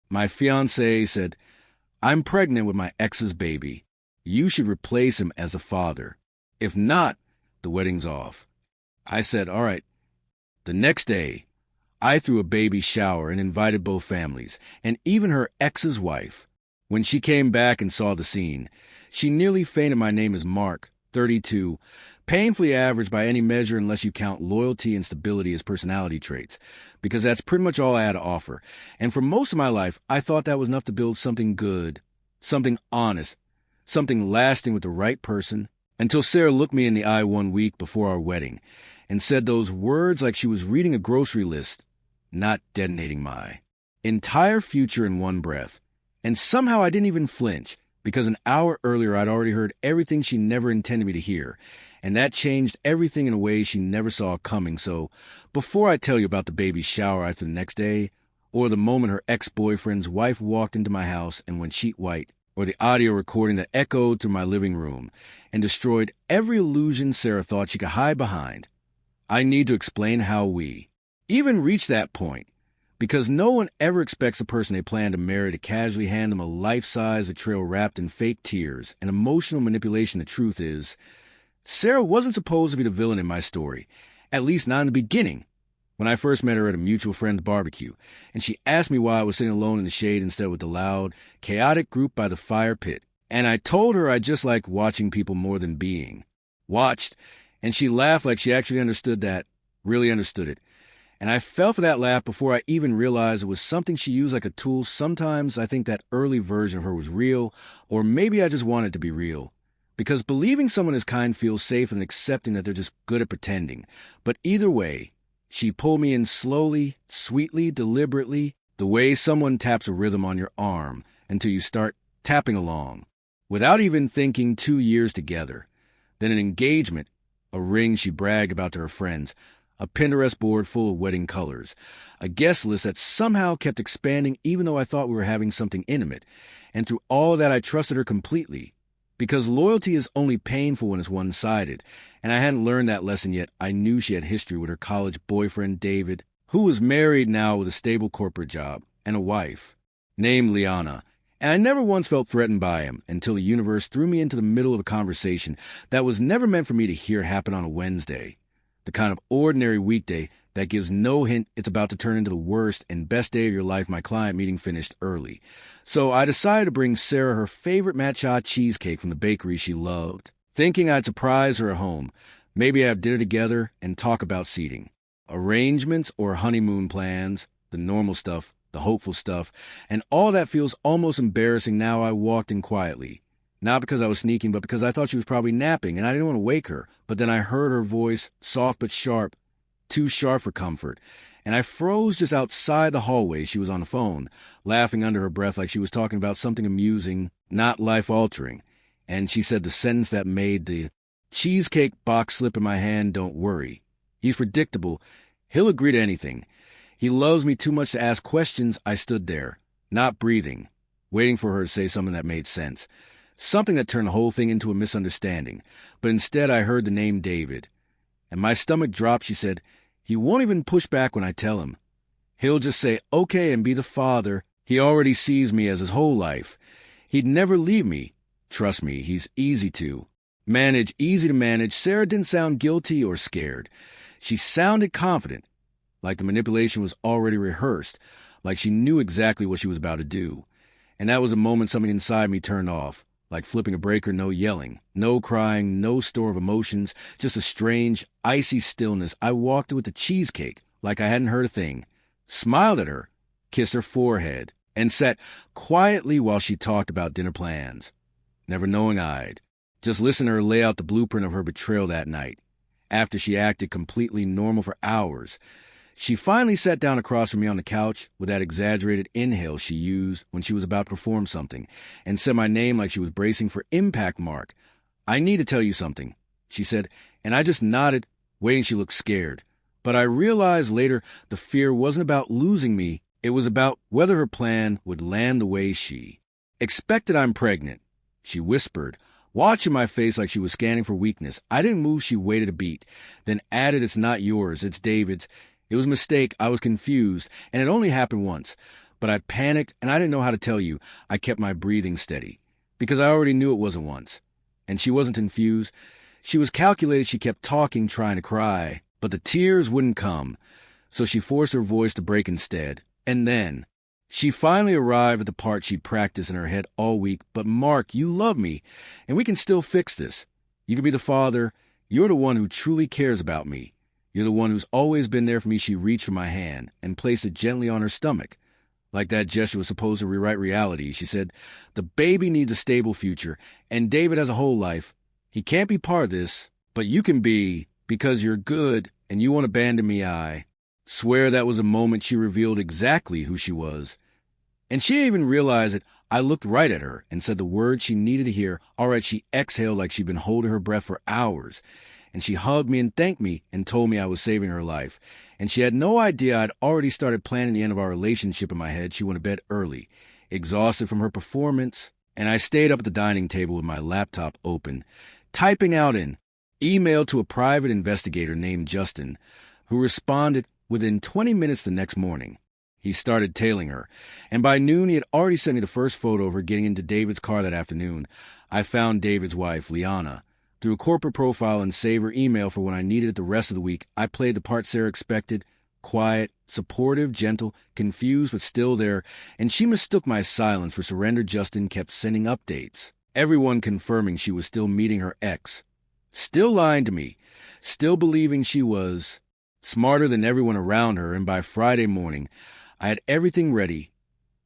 My fiancée said, "I'm pregnant with my ex's baby. You should replace him as a father. If not, the wedding's off." I said, "All right." The next day, I threw a baby shower and invited both families, and even her ex's wife. When she came back and saw the scene, she nearly fainted. My name is Mark, 32, painfully average by any measure unless you count loyalty and stability as personality traits, because that's pretty much all I had to offer. And for most of my life, I thought that was enough to build something good, something honest, something lasting with the right person, until Sarah looked me in the eye one week before our wedding and said those words like she was reading a grocery list, not detonating my entire future in one breath. And somehow I didn't even flinch, because an hour earlier I'd already heard everything she never intended me to hear, and that changed everything in a way she never saw coming. So before I tell you about the baby shower after the next day, or the moment her ex-boyfriend's wife walked into my house and went sheet white, or the audio recording that echoed through my living room and destroyed every illusion Sarah thought she could hide behind, I need to explain how we even reached that point, because no one ever expects the person they plan to marry to casually hand them a life-size betrayal wrapped in fake tears and emotional manipulation. The truth is, Sarah wasn't supposed to be the villain in my story, at least not in the beginning. When I first met her at a mutual friend's barbecue, and she asked me why I was sitting alone in the shade instead with the loud, chaotic group by the fire pit, and I told her I just like watching people more than being watched, and she laughed like she actually understood that, really understood it. And I fell for that laugh before I even realized it was something she used like a tool. Sometimes I think that early version of her was real, or maybe I just wanted to be real. Because believing someone is kind feels safe and accepting that they're just good at pretending. But either way, she pulled me in slowly, sweetly, deliberately, the way someone taps a rhythm on your arm until you start tapping along, without even thinking. 2 years together. Then an engagement, a ring she bragged about to her friends, a Pinterest board full of wedding colors, a guest list that somehow kept expanding even though I thought we were having something intimate. And through all that, I trusted her completely. Because loyalty is only painful when it's one-sided, and I hadn't learned that lesson yet. I knew she had history with her college boyfriend, David, who was married now with a stable corporate job, and a wife, named Liana. And I never once felt threatened by him until the universe threw me into the middle of a conversation that was never meant for me to hear happen on a Wednesday. The kind of ordinary weekday that gives no hint it's about to turn into the worst and best day of your life. My client meeting finished early, so I decided to bring Sarah her favorite matcha cheesecake from the bakery she loved, thinking I'd surprise her at home, maybe have dinner together and talk about seating, arrangements or honeymoon plans, the normal stuff, the hopeful stuff, and all that feels almost embarrassing now. I walked in quietly. Not because I was sneaking, but because I thought she was probably napping, and I didn't want to wake her. But then I heard her voice, soft but sharp, too sharp for comfort, and I froze just outside the hallway. She was on the phone, laughing under her breath like she was talking about something amusing, not life-altering. And she said the sentence that made the cheesecake box slip in my hand: "Don't worry. He's predictable. He'll agree to anything. He loves me too much to ask questions." I stood there, not breathing, waiting for her to say something that made sense. Something that turned the whole thing into a misunderstanding. But instead I heard the name David. And my stomach dropped. She said, "He won't even push back when I tell him. He'll just say okay and be the father he already sees me as his whole life. He'd never leave me. Trust me, he's easy to manage. Sarah didn't sound guilty or scared. She sounded confident, like the manipulation was already rehearsed, like she knew exactly what she was about to do. And that was a moment something inside me turned off. Like flipping a breaker. No yelling, no crying, no store of emotions, just a strange, icy stillness. I walked with the cheesecake like I hadn't heard a thing, smiled at her, kissed her forehead, and sat quietly while she talked about dinner plans, never knowing I'd just listen to her lay out the blueprint of her betrayal that night. After she acted completely normal for hours, she finally sat down across from me on the couch with that exaggerated inhale she used when she was about to perform something, and said my name like she was bracing for impact. "Mark, I need to tell you something," she said, and I just nodded, waiting. She looked scared. But I realized later the fear wasn't about losing me. It was about whether her plan would land the way she expected. "I'm pregnant," she whispered, watching my face like she was scanning for weakness. I didn't move. She waited a beat, then added, "It's not yours, it's David's. It was a mistake. I was confused, and it only happened once. But I panicked, and I didn't know how to tell you. I kept my breathing steady, because I already knew it wasn't once. And she wasn't infused. She was calculated. She kept talking, trying to cry, but the tears wouldn't come. So she forced her voice to break instead. And then she finally arrived at the part she'd practiced in her head all week. But Mark, you love me, and we can still fix this. You can be the father. You're the one who truly cares about me. You're the one who's always been there for me. She reached for my hand and placed it gently on her stomach. Like that gesture was supposed to rewrite reality. She said, the baby needs a stable future, and David has a whole life. He can't be part of this, but you can be, because you're good and you won't abandon me. I swear that was the moment she revealed exactly who she was. And she didn't even realize it. I looked right at her and said the words she needed to hear. All right, she exhaled like she'd been holding her breath for hours. And she hugged me and thanked me and told me I was saving her life. And she had no idea I'd already started planning the end of our relationship in my head. She went to bed early, exhausted from her performance, and I stayed up at the dining table with my laptop open, typing out an email to a private investigator named Justin, who responded within 20 minutes the next morning. He started tailing her, and by noon he had already sent me the first photo of her getting into David's car that afternoon. I found David's wife, Liana, through a corporate profile and saved her email for when I needed it the rest of the week. I played the part Sarah expected, quiet, supportive, gentle, confused but still there, and she mistook my silence for surrender. Justin kept sending updates, everyone confirming she was still meeting her ex, still lying to me, still believing she was smarter than everyone around her. And by Friday morning, I had everything ready.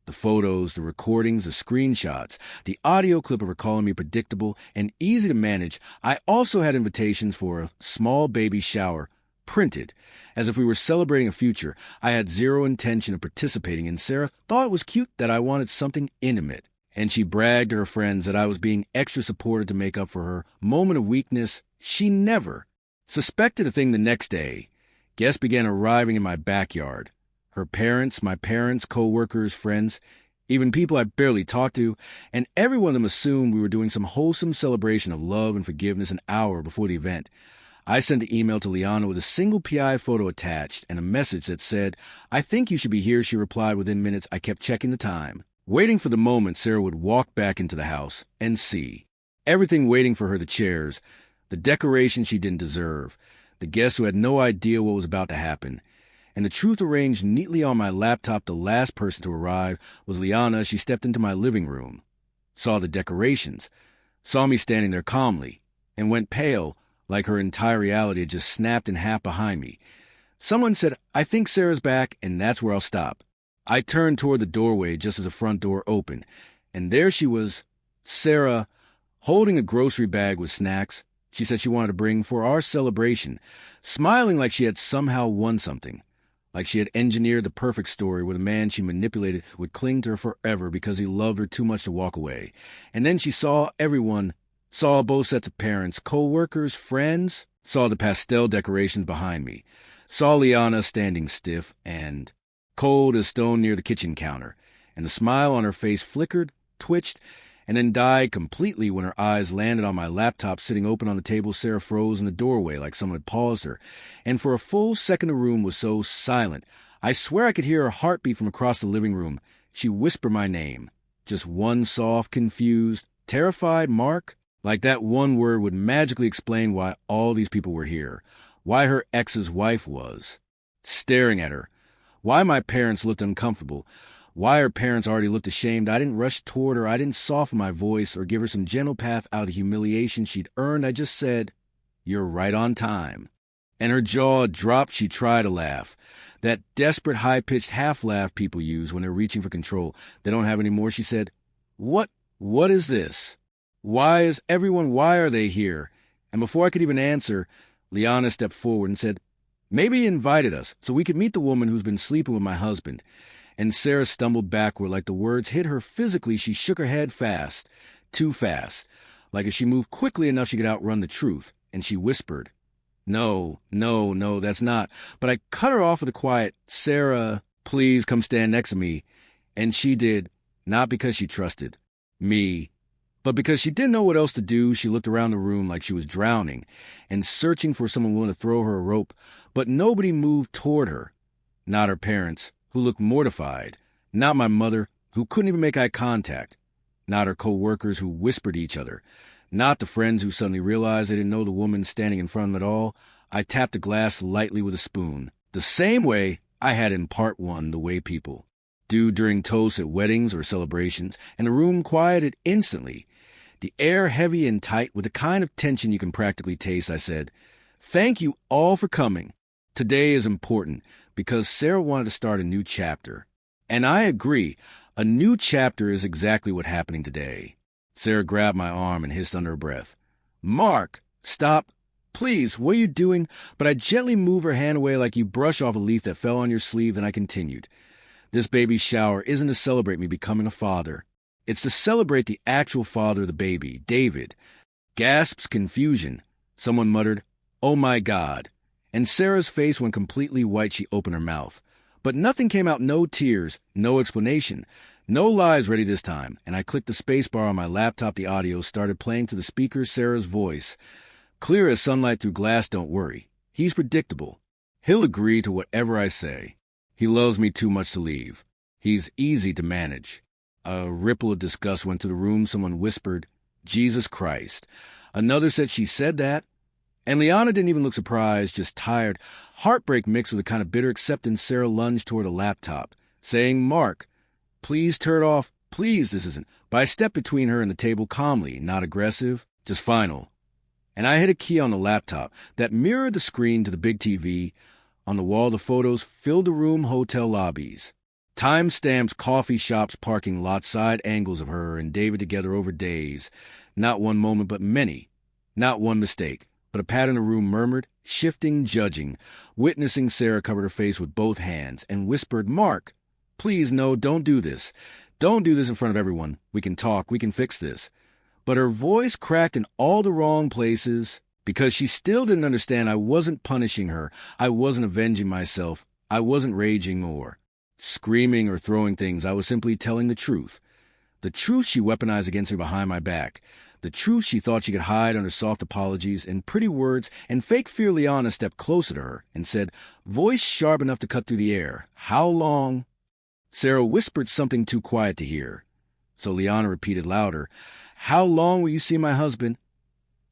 The photos, the recordings, the screenshots, the audio clip of her calling me predictable and easy to manage. I also had invitations for a small baby shower, printed, as if we were celebrating a future. I had zero intention of participating, and Sarah thought it was cute that I wanted something intimate. And she bragged to her friends that I was being extra supportive to make up for her moment of weakness. She never suspected a thing. The next day, guests began arriving in my backyard. Her parents, my parents, co-workers, friends, even people I barely talked to, and every one of them assumed we were doing some wholesome celebration of love and forgiveness an hour before the event. I sent the email to Liana with a single PI photo attached and a message that said, I think you should be here. She replied within minutes. I kept checking the time, waiting for the moment Sarah would walk back into the house and see everything waiting for her: the chairs, the decoration she didn't deserve, the guests who had no idea what was about to happen. And the truth arranged neatly on my laptop. The last person to arrive was Liana. She stepped into my living room, saw the decorations, saw me standing there calmly, and went pale, like her entire reality had just snapped in half behind me. Someone said, I think Sarah's back, and that's where I'll stop. I turned toward the doorway just as the front door opened, and there she was, Sarah, holding a grocery bag with snacks she said she wanted to bring for our celebration, smiling like she had somehow won something. Like she had engineered the perfect story where the man she manipulated would cling to her forever because he loved her too much to walk away. And then she saw everyone, saw both sets of parents, co-workers, friends, saw the pastel decorations behind me, saw Liana standing stiff and cold as stone near the kitchen counter, and the smile on her face flickered, twitched, and then died completely when her eyes landed on my laptop sitting open on the table. Sarah froze in the doorway like someone had paused her, and for a full second the room was so silent. I swear I could hear her heartbeat from across the living room. She whispered my name, just one soft, confused, terrified Mark, like that one word would magically explain why all these people were here, why her ex's wife was staring at her, why my parents looked uncomfortable, why her parents already looked ashamed. I didn't rush toward her. I didn't soften my voice or give her some gentle path out of the humiliation she'd earned. I just said, you're right on time. And her jaw dropped. She tried to laugh. That desperate, high-pitched half laugh people use when they're reaching for control. They don't have any more. She said, What is this? Why are they here? And before I could even answer, Liana stepped forward and said, maybe he invited us so we could meet the woman who's been sleeping with my husband. And Sarah stumbled backward like the words hit her physically. She shook her head fast, too fast, like if she moved quickly enough she could outrun the truth. And she whispered, No, that's not. But I cut her off with a quiet, Sarah, please come stand next to me. And she did, not because she trusted me, but because she didn't know what else to do. She looked around the room like she was drowning and searching for someone willing to throw her a rope. But nobody moved toward her, not her parents, who looked mortified, Not my mother, who couldn't even make eye contact. Not her co-workers who whispered to each other. Not the friends who suddenly realized they didn't know the woman standing in front of them at all. I tapped the glass lightly with a spoon, the same way I had in part one, the way people do during toasts at weddings or celebrations, and the room quieted instantly. The air heavy and tight with the kind of tension you can practically taste. I said, "Thank you all for coming. Today is important because Sarah wanted to start a new chapter." And I agree. A new chapter is exactly what's happening today. Sarah grabbed my arm and hissed under her breath, "Mark, stop. Please, what are you doing?" But I gently moved her hand away like you brush off a leaf that fell on your sleeve, and I continued. "This baby shower isn't to celebrate me becoming a father. It's to celebrate the actual father of the baby, David." Gasps, confusion. Someone muttered, "Oh my God." And Sarah's face went completely white. She opened her mouth. But nothing came out, no tears, no explanation. No lies ready this time, and I clicked the space bar on my laptop. The audio started playing to the speakers. Sarah's voice. "Clear as sunlight through glass, don't worry. He's predictable. He'll agree to whatever I say. He loves me too much to leave. He's easy to manage." A ripple of disgust went through the room. Someone whispered, "Jesus Christ." Another said, "She said that?" And Liana didn't even look surprised, just tired. Heartbreak mixed with a kind of bitter acceptance. Sarah lunged toward a laptop, saying, "Mark, please turn it off. Please, this isn't." But I stepped between her and the table calmly, not aggressive, just final. And I hit a key on the laptop that mirrored the screen to the big TV. On the wall, the photos filled the room, hotel lobbies. Timestamps, coffee shops, parking lots, side angles of her and David together over days. Not one moment, but many. Not one mistake, but a pattern the room murmured, shifting, judging. Witnessing Sarah covered her face with both hands and whispered, "Mark, please, no, don't do this. Don't do this in front of everyone. We can talk. We can fix this." But her voice cracked in all the wrong places because she still didn't understand. I wasn't punishing her. I wasn't avenging myself. I wasn't raging or screaming or throwing things. I was simply telling the truth. The truth she weaponized against me behind my back. The truth she thought she could hide under soft apologies and pretty words. And fake fear. Liana stepped closer to her and said, voice sharp enough to cut through the air, "How long?" Sarah whispered something too quiet to hear. So Liana repeated louder, "How long will you see my husband?"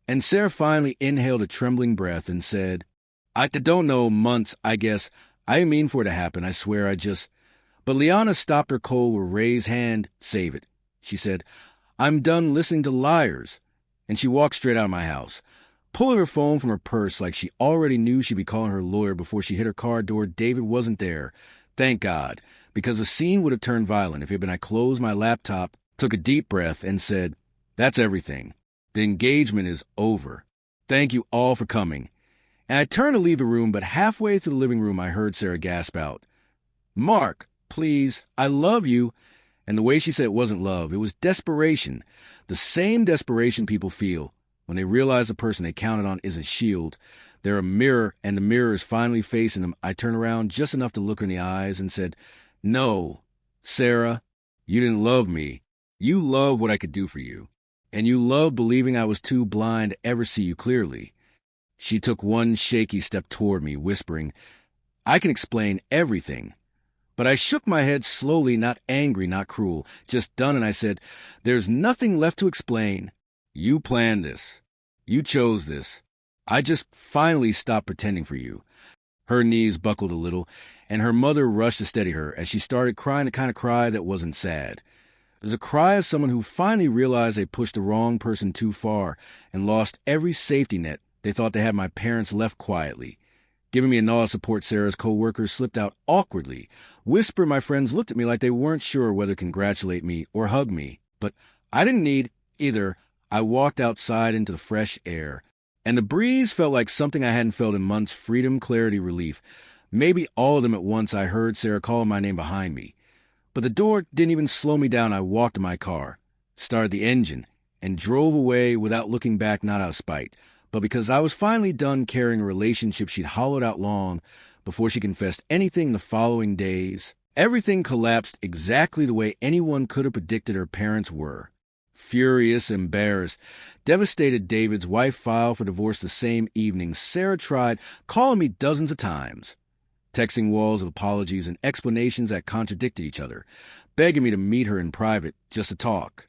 And Sarah finally inhaled a trembling breath and said, I don't know, months, I guess. I didn't mean for it to happen. I swear I just..." But Liana stopped her cold with raised hand. "Save it," she said. "I'm done listening to liars." And she walked straight out of my house, pulling her phone from her purse like she already knew she'd be calling her lawyer before she hit her car door. David wasn't there. Thank God, because the scene would have turned violent if it had been. I closed my laptop, took a deep breath, and said, "That's everything. The engagement is over. Thank you all for coming." And I turned to leave the room, but halfway through the living room I heard Sarah gasp out, "Mark, please, I love you." And the way she said it wasn't love, it was desperation. The same desperation people feel when they realize the person they counted on isn't shield. They're a mirror, and the mirror is finally facing them. I turned around just enough to look her in the eyes and said, "No, Sarah, you didn't love me. You loved what I could do for you. And you loved believing I was too blind to ever see you clearly." She took one shaky step toward me, whispering, "I can explain everything." But I shook my head slowly, not angry, not cruel, just done, and I said, "There's nothing left to explain. You planned this. You chose this. I just finally stopped pretending for you." Her knees buckled a little, and her mother rushed to steady her as she started crying the kind of cry that wasn't sad. It was a cry of someone who finally realized they pushed the wrong person too far and lost every safety net they thought they had. My parents left quietly. Giving me a nod of support, Sarah's co-workers slipped out awkwardly. Whispered, my friends looked at me like they weren't sure whether to congratulate me or hug me. But I didn't need either. I walked outside into the fresh air, and the breeze felt like something I hadn't felt in months. Freedom, clarity, relief. Maybe all of them at once. I heard Sarah calling my name behind me. But the door didn't even slow me down. I walked to my car, started the engine, and drove away without looking back, not out of spite, but because I was finally done carrying a relationship she'd hollowed out long before she confessed anything. The following days, everything collapsed exactly the way anyone could have predicted her parents were. Furious, embarrassed, devastated, David's wife filed for divorce the same evening. Sarah tried calling me dozens of times. texting walls of apologies and explanations that contradicted each other, begging me to meet her in private just to talk.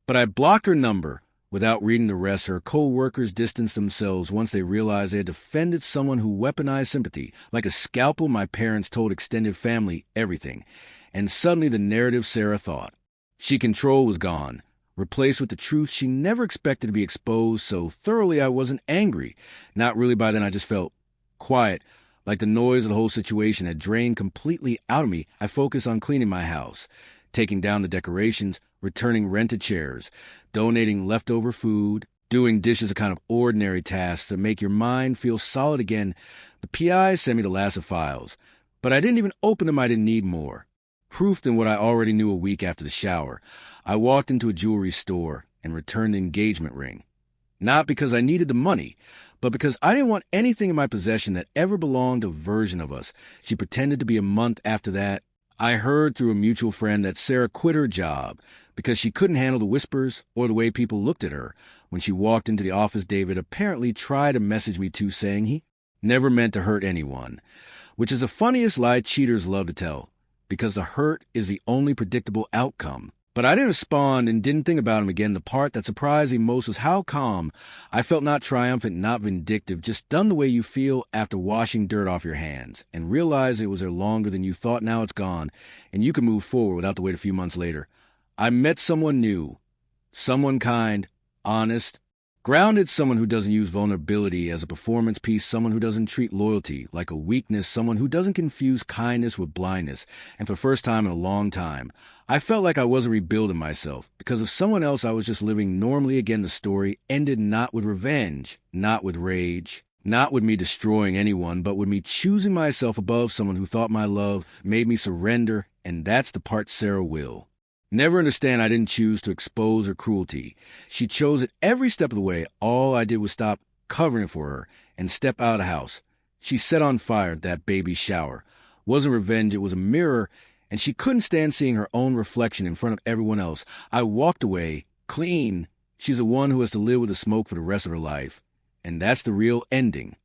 But I blocked her number. Without reading the rest, her co-workers distanced themselves once they realized they had defended someone who weaponized sympathy. Like a scalpel, my parents told extended family everything. And suddenly the narrative Sarah thought she controlled was gone, replaced with the truth she never expected to be exposed so thoroughly I wasn't angry. Not really. By then I just felt quiet, like the noise of the whole situation had drained completely out of me. I focused on cleaning my house, taking down the decorations, returning rented chairs, donating leftover food, doing dishes, a kind of ordinary task to make your mind feel solid again. The PI sent me the last of files, but I didn't even open them. I didn't need more. Proof than what I already knew a week after the shower. I walked into a jewelry store and returned the engagement ring. Not because I needed the money, but because I didn't want anything in my possession that ever belonged to a version of us. She pretended to be a month after that. I heard through a mutual friend that Sarah quit her job because she couldn't handle the whispers or the way people looked at her. When she walked into the office, David apparently tried to message me too, saying he never meant to hurt anyone, which is the funniest lie cheaters love to tell, because the hurt is the only predictable outcome. But I didn't respond and didn't think about him again. The part that surprised me most was how calm I felt, not triumphant, not vindictive, just done the way you feel after washing dirt off your hands and realize it was there longer than you thought. Now it's gone, and you can move forward without to wait a few months later. I met someone new, someone kind, honest, grounded, someone who doesn't use vulnerability as a performance piece, someone who doesn't treat loyalty like a weakness, someone who doesn't confuse kindness with blindness. And for the first time in a long time, I felt like I wasn't rebuilding myself. Because of someone else, I was just living normally again. The story ended not with revenge, not with rage, not with me destroying anyone, but with me choosing myself above someone who thought my love made me surrender. And that's the part Sarah will never understand. I didn't choose to expose her cruelty. She chose it every step of the way. All I did was stop covering for her and step out of the house. She set on fire that baby shower. Wasn't revenge, it was a mirror, and she couldn't stand seeing her own reflection in front of everyone else. I walked away, clean. She's the one who has to live with the smoke for the rest of her life. And that's the real ending.